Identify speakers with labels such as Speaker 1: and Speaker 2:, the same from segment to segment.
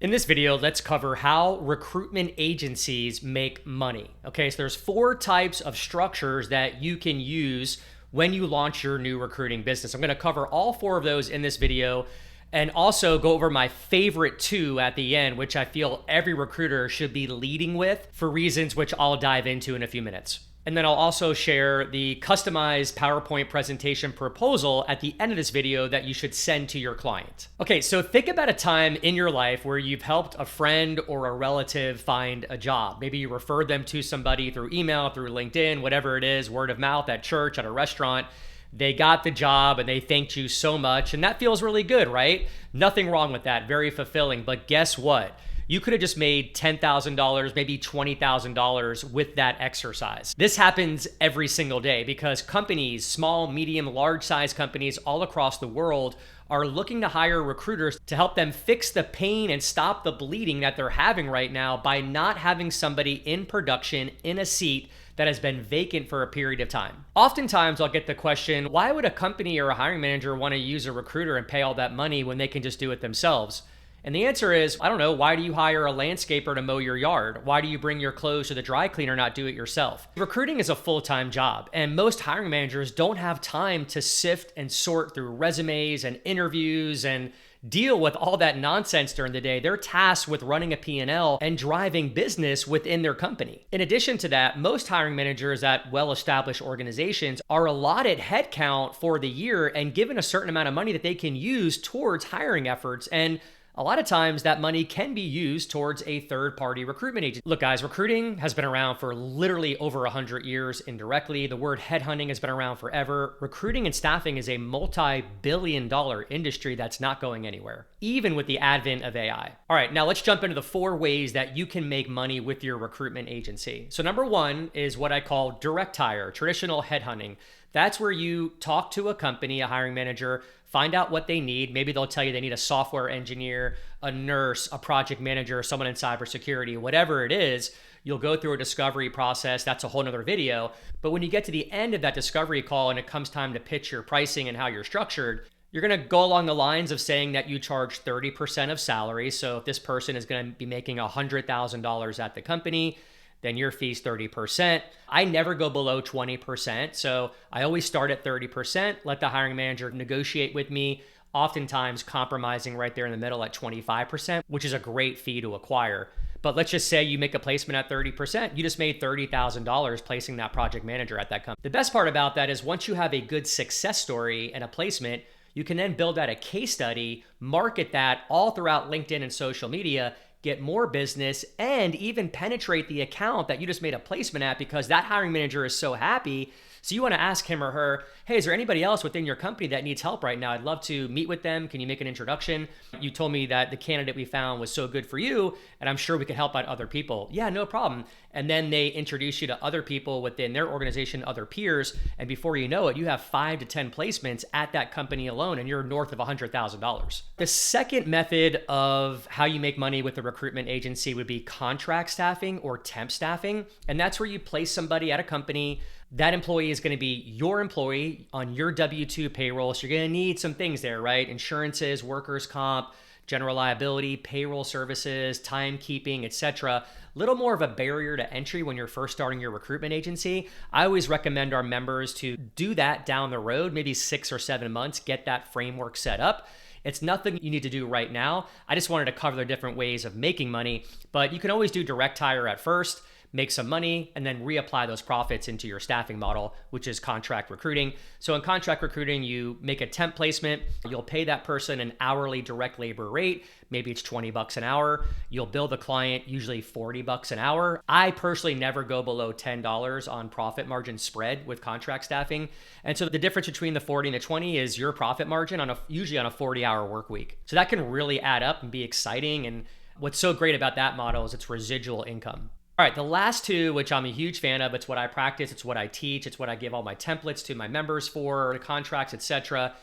Speaker 1: In this video, let's cover how recruitment agencies make money. Okay, so there's 4 types of structures that you can use when you launch your new recruiting business. I'm going to cover all 4 of those in this video and also go over my favorite 2 at the end, which I feel every recruiter should be leading with for reasons which I'll dive into in a few minutes. And then I'll also share the customized PowerPoint presentation proposal at the end of this video that you should send to your client. Okay, so think about a time in your life where you've helped a friend or a relative find a job. Maybe you referred them to somebody through email, through LinkedIn, whatever it is, word of mouth, at church, at a restaurant. They got the job and they thanked you so much, and that feels really good, right? Nothing wrong with that, very fulfilling. But guess what? You could have just made $10,000, maybe $20,000 with that exercise. This happens every single day because companies, small, medium, large size companies all across the world are looking to hire recruiters to help them fix the pain and stop the bleeding that they're having right now by not having somebody in production in a seat that has been vacant for a period of time. Oftentimes I'll get the question, why would a company or a hiring manager want to use a recruiter and pay all that money when they can just do it themselves? And the answer is, I don't know, why do you hire a landscaper to mow your yard? Why do you bring your clothes to the dry cleaner, not do it yourself? Recruiting is a full-time job, and most hiring managers don't have time to sift and sort through resumes and interviews and deal with all that nonsense during the day. They're tasked with running a P&L and driving business within their company. In addition to that, most hiring managers at well-established organizations are allotted headcount for the year and given a certain amount of money that they can use towards hiring efforts. And a lot of times that money can be used towards a third-party recruitment agency. Look, guys, recruiting has been around for literally over 100 years indirectly. The word headhunting has been around forever. Recruiting and staffing is a multi-billion-dollar industry that's not going anywhere, even with the advent of AI. All right, now let's jump into the 4 ways that you can make money with your recruitment agency. So number 1 is what I call direct hire, traditional headhunting. That's where you talk to a company, a hiring manager, find out what they need. Maybe they'll tell you they need a software engineer, a nurse, a project manager, someone in cybersecurity, whatever it is. You'll go through a discovery process. That's a whole nother video. But when you get to the end of that discovery call and it comes time to pitch your pricing and how you're structured, you're going to go along the lines of saying that you charge 30% of salary. So if this person is going to be making $100,000 at the company, then your fee's 30%. I never go below 20%. So I always start at 30%, let the hiring manager negotiate with me, oftentimes compromising right there in the middle at 25%, which is a great fee to acquire. But let's just say you make a placement at 30%, you just made $30,000 placing that project manager at that company. The best part about that is once you have a good success story and a placement, you can then build out a case study, market that all throughout LinkedIn and social media, get more business, and even penetrate the account that you just made a placement at because that hiring manager is so happy. So you want to ask him or her, hey, is there anybody else within your company that needs help right now? I'd love to meet with them. Can you make an introduction? You told me that the candidate we found was so good for you, and I'm sure we could help out other people. Yeah, no problem. And then they introduce you to other people within their organization, other peers, and before you know it, you have 5 to 10 placements at that company alone, and you're north of $100,000. The second method of how you make money with a recruitment agency would be contract staffing or temp staffing, and that's where you place somebody at a company. That employee is going to be your employee on your W-2 payroll. So you're going to need some things there, right? Insurances, workers' comp, general liability, payroll services, timekeeping, etc. Little more of a barrier to entry when you're first starting your recruitment agency. I always recommend our members to do that down the road, maybe 6 or 7 months, get that framework set up. It's nothing you need to do right now. I just wanted to cover the different ways of making money, but you can always do direct hire at first, make some money, and then reapply those profits into your staffing model, which is contract recruiting. So in contract recruiting, you make a temp placement, you'll pay that person an hourly direct labor rate. Maybe it's $20 an hour. You'll bill the client usually $40 an hour. I personally never go below $10 on profit margin spread with contract staffing. And so the difference between the 40 and the 20 is your profit margin usually on a 40-hour work week. So that can really add up and be exciting. And what's so great about that model is it's residual income. All right, the last 2, which I'm a huge fan of, it's what I practice, it's what I teach, it's what I give all my templates to my members for, the contracts, etc.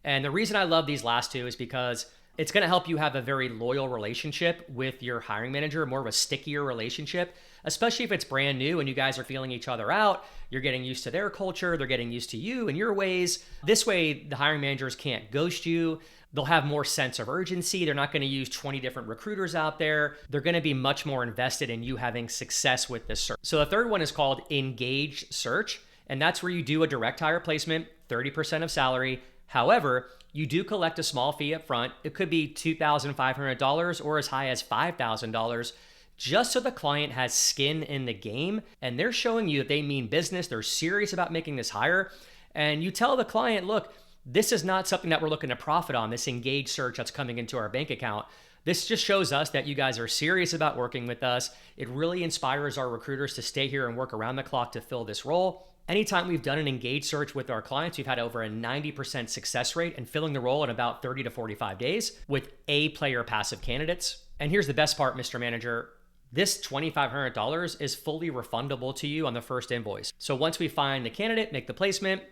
Speaker 1: And the reason I love these last 2 is because it's going to help you have a very loyal relationship with your hiring manager, more of a stickier relationship, especially if it's brand new and you guys are feeling each other out. You're getting used to their culture, they're getting used to you and your ways. This way, the hiring managers can't ghost you. They'll have more sense of urgency. They're not going to use 20 different recruiters out there. They're going to be much more invested in you having success with this search. So the third one is called engaged search, and that's where you do a direct hire placement, 30% of salary. However, you do collect a small fee up front. It could be $2,500 or as high as $5,000, just so the client has skin in the game and they're showing you that they mean business. They're serious about making this hire. And you tell the client, look, this is not something that we're looking to profit on, this engaged search that's coming into our bank account. This just shows us that you guys are serious about working with us. It really inspires our recruiters to stay here and work around the clock to fill this role. Anytime we've done an engaged search with our clients, we've had over a 90% success rate in filling the role in about 30 to 45 days with A-player passive candidates. And here's the best part, Mr. Manager. This $2,500 is fully refundable to you on the first invoice. So once we find the candidate, make the placement,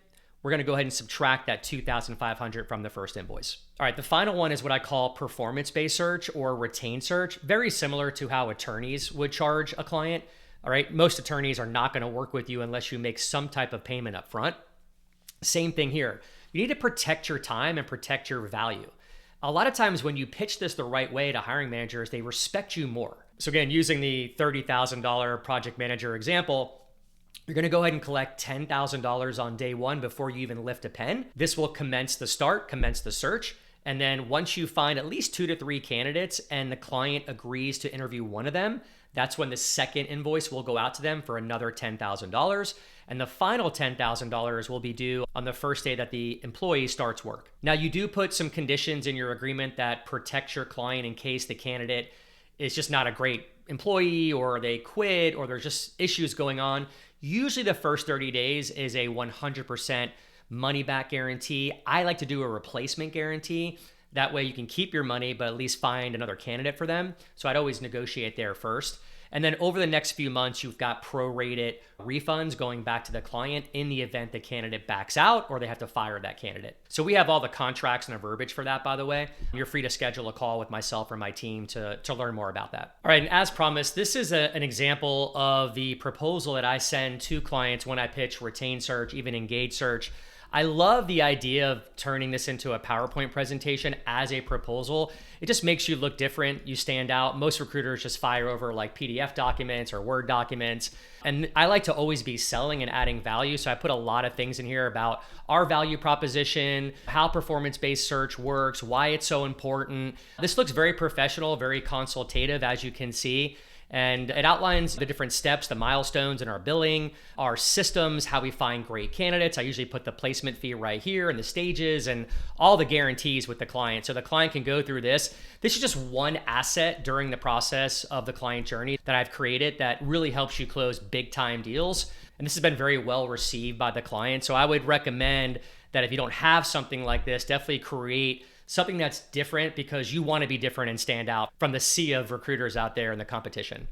Speaker 1: we're going to go ahead and subtract that $2,500 from the first invoice. All right, the final one is what I call performance-based search or retained search, very similar to how attorneys would charge a client. All right, most attorneys are not going to work with you unless you make some type of payment up front. Same thing here. You need to protect your time and protect your value. A lot of times when you pitch this the right way to hiring managers, they respect you more. So again, using the $30,000 project manager example, you're going to go ahead and collect $10,000 on day one before you even lift a pen. This will commence the search. And then once you find at least 2 to 3 candidates and the client agrees to interview one of them, that's when the second invoice will go out to them for another $10,000. And the final $10,000 will be due on the first day that the employee starts work. Now, you do put some conditions in your agreement that protects your client in case the candidate is just not a great employee or they quit or there's just issues going on. Usually the first 30 days is a 100% money back guarantee. I like to do a replacement guarantee. That way you can keep your money, but at least find another candidate for them. So I'd always negotiate there first. And then over the next few months, you've got prorated refunds going back to the client in the event the candidate backs out or they have to fire that candidate. So we have all the contracts and the verbiage for that, by the way. You're free to schedule a call with myself or my team to learn more about that. All right, and as promised, this is an example of the proposal that I send to clients when I pitch retained search, even engaged search. I love the idea of turning this into a PowerPoint presentation as a proposal. It just makes you look different. You stand out. Most recruiters just fire over like PDF documents or Word documents. And I like to always be selling and adding value. So I put a lot of things in here about our value proposition, how performance-based search works, why it's so important. This looks very professional, very consultative, as you can see. And it outlines the different steps, the milestones in our billing, our systems, how we find great candidates. I usually put the placement fee right here and the stages and all the guarantees with the client. So the client can go through this. This is just one asset during the process of the client journey that I've created that really helps you close big time deals. And this has been very well received by the client. So I would recommend that if you don't have something like this, definitely create something that's different because you want to be different and stand out from the sea of recruiters out there in the competition.